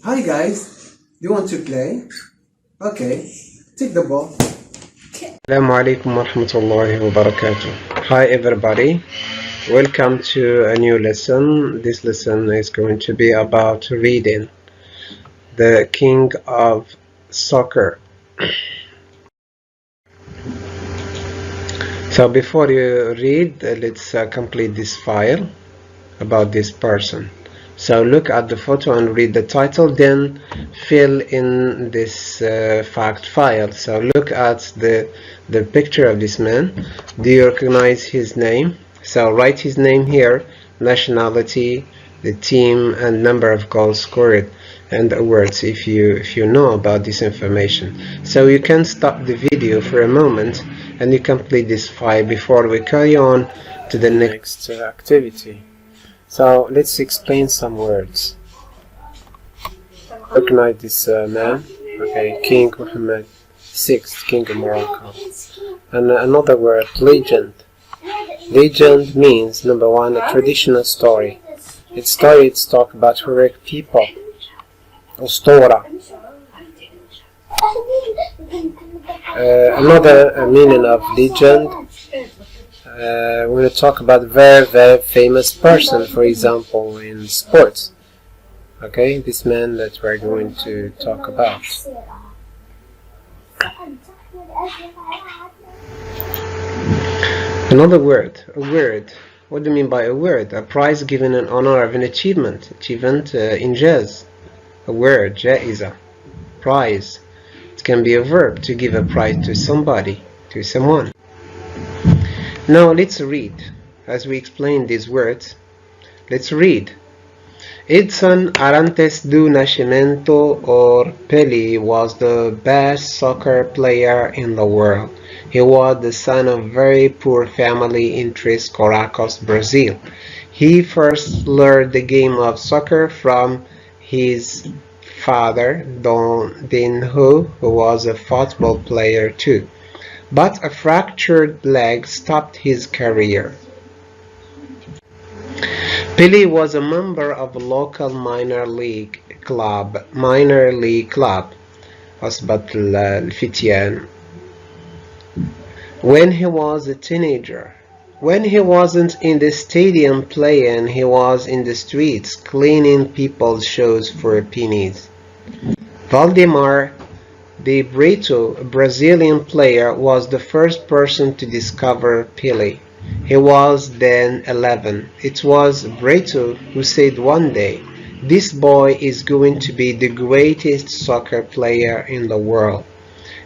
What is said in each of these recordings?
Hi guys, do you want to play? Okay, take the ball. Assalamu alaikum wa rahmatullahi wa barakatuh. Hi everybody, welcome to a new lesson. This lesson is going to be about reading, the king of soccer. So before you read, let's complete this file about this person. So look at the photo and read the title, then fill in this fact file. So look at the picture of this man. Do you recognize his name? So write his name here, nationality, the team, and number of goals scored, and awards if you know about this information. So you can stop the video for a moment and you complete this file before we carry on to the next activity. So let's explain some words. Recognize this man. Okay, King Mohammed VI, King of Morocco. And another word, legend. Legend means, number one, a traditional story. It's talk about heroic people. Ustora. Another meaning of legend, we're going to talk about very famous person, for example, in sports. Okay, this man that we're going to talk about. Another word, a word. What do you mean by a word? A prize given in honor of an achievement. Injaz. A word, jaiza. Prize. It can be a verb, to give a prize to somebody, to someone. Now let's read. As we explain these words, let's read. Edson Arantes do Nascimento, or Pelé, was the best soccer player in the world. He was the son of a very poor family in Três Corações, Brazil. He first learned the game of soccer from his father, Dom Dinho, who was a football player too. But a fractured leg stopped his career. Pelé was a member of a local minor league club, عصبة الفتيان, when he was a teenager. When he wasn't in the stadium playing, he was in the streets cleaning people's shoes for pennies. Valdemar de Brito, a Brazilian player, was the first person to discover Pelé. He was then 11. It was Brito who said one day, "This boy is going to be the greatest soccer player in the world."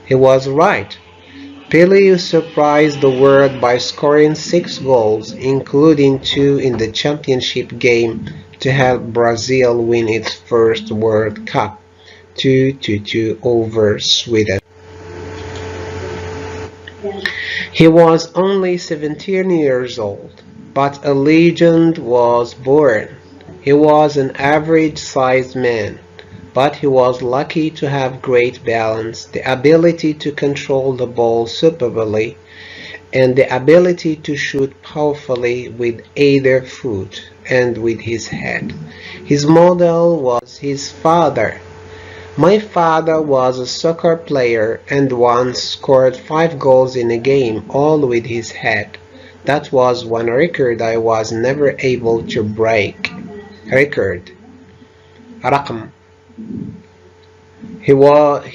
He was right. Pelé surprised the world by scoring 6 goals, including 2 in the championship game to help Brazil win its first World Cup, 2-2 over Sweden. He was only 17 years old, but a legend was born. He was an average-sized man, but he was lucky to have great balance, the ability to control the ball superbly, and the ability to shoot powerfully with either foot and with his head. His model was his father. "My father was a soccer player and once scored 5 goals in a game, all with his head. That was one record I was never able to break." Record. رقم.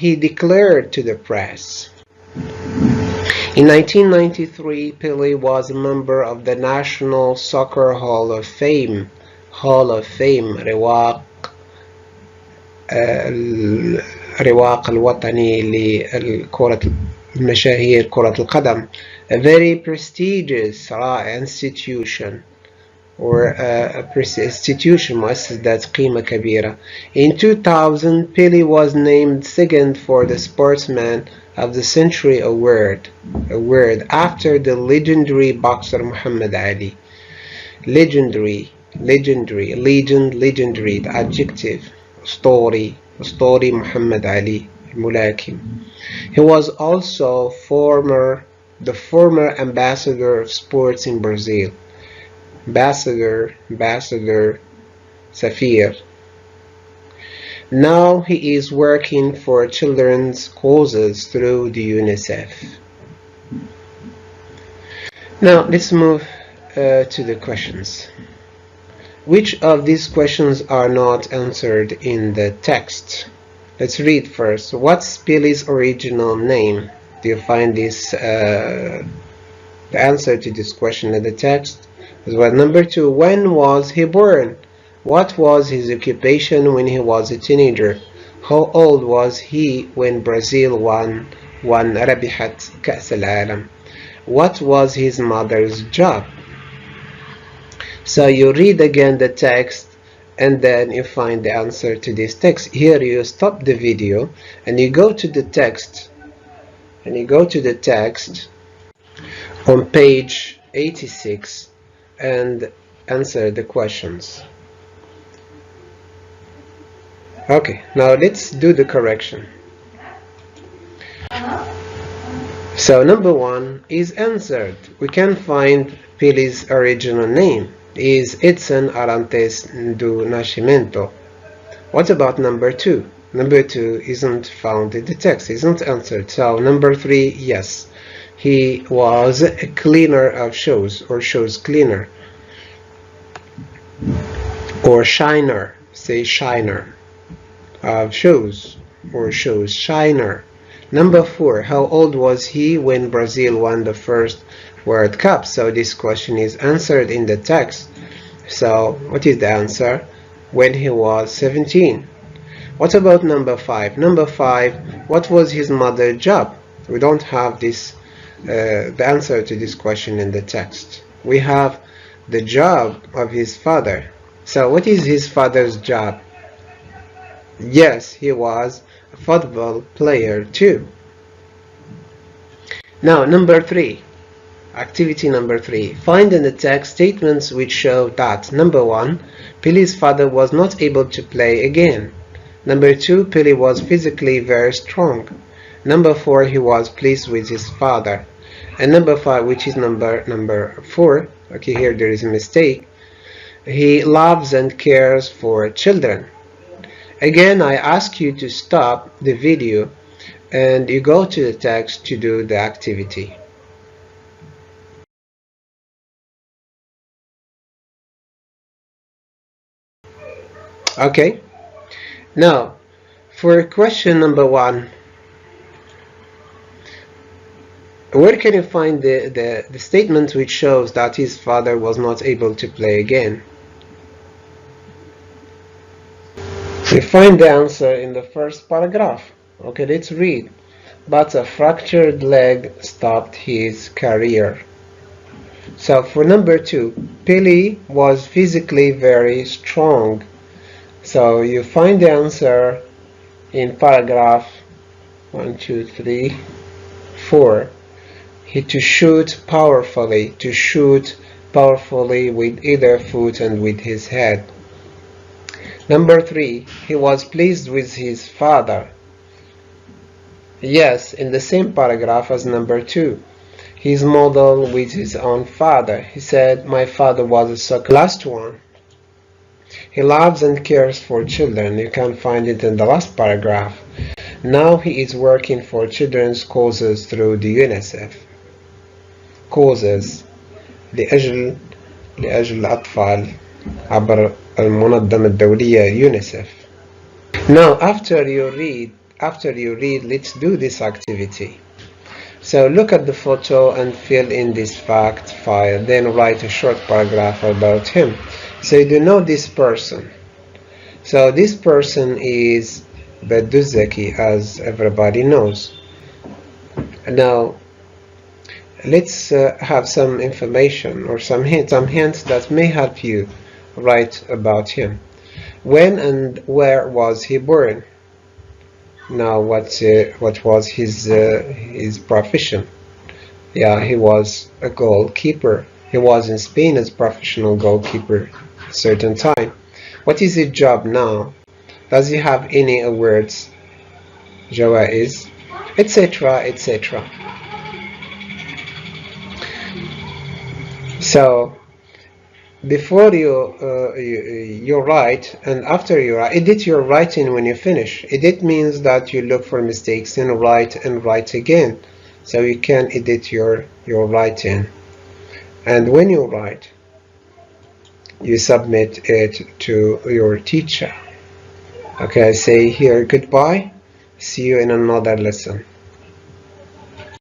He declared to the press. In 1993, Pelé was a member of the National Soccer Hall of Fame, رواق الوطني لكرة المشاهير كرة القدم, a very prestigious institution, or institution مؤسسة ذات قيمة كبيرة. In 2000, Pelé was named second for the Sportsman of the Century award after the legendary boxer Muhammad Ali. Legendary, the adjective. أسطوري محمد علي الملاكم. He was also former the former ambassador of sports in Brazil. Ambassador Safir. Now he is working for children's causes through the UNICEF. Now let's move to the questions. Which of these questions are not answered in the text? Let's read first. What's Billy's original name? Do you find this the answer to this question in the text? As well, number 2, when was he born? What was his occupation when he was a teenager? How old was he when Brazil won ربحت كأس العالم? What was his mother's job? So you read again the text and then you find the answer to this text. Here you stop the video and you go to the text on page 86 and answer the questions. Okay, now let's do the correction. So number 1 is answered. We can find Billy's original name is Edson Arantes do Nascimento. What about number 2? Number 2 isn't found in the text, isn't answered. So number 3, yes, he was a cleaner of shows, or shows cleaner, or shiner, say shiner of shows, or shows shiner. Number 4, how old was he when Brazil won the first World Cup? So this question is answered in the text. So what is the answer? When he was 17. What about number 5? Number 5, what was his mother's job? We don't have this the answer to this question in the text. We have the job of his father. So what is his father's job? Yes, he was a football player too. Now number 3, activity number 3, find in the text statements which show that number 1, Billy's father was not able to play again. Number 2, Billy was physically very strong. Number 4, he was pleased with his father. And number 5, which is number 4, okay, here there is a mistake, he loves and cares for children. Again, I ask you to stop the video and you go to the text to do the activity. Okay, now for question number 1, where can you find the statement which shows that his father was not able to play again? We find the answer in the first paragraph. Okay, let's read. But a fractured leg stopped his career. So for number 2, Billy was physically very strong. So you find the answer in paragraph 1, 2, 3, 4. To shoot powerfully with either foot and with his head. Number 3, he was pleased with his father. Yes, in the same paragraph as number 2. He's modeled with his own father. He said, my father was a soccer. Last one. He loves and cares for children. You can find it in the last paragraph. Now he is working for children's causes through the UNICEF. Causes لأجل الأطفال عبر المنظمة الدولية UNICEF. Now after you read, let's do this activity. So look at the photo and fill in this fact file, then write a short paragraph about him. So you know this person. So this person is Badou Zaki, as everybody knows. Now let's have some information or some hints that may help you write about him. When and where was he born? Now what was his profession? Yeah, he was a goalkeeper. He was in Spain as professional goalkeeper at a certain time. What is his job now? Does he have any awards, jawaiz, etc., etc.? So before you write and after you write, edit your writing when you finish. Edit means that you look for mistakes and write again. So you can edit your writing. And when you write, you submit it to your teacher. Okay, I say here goodbye. See you in another lesson.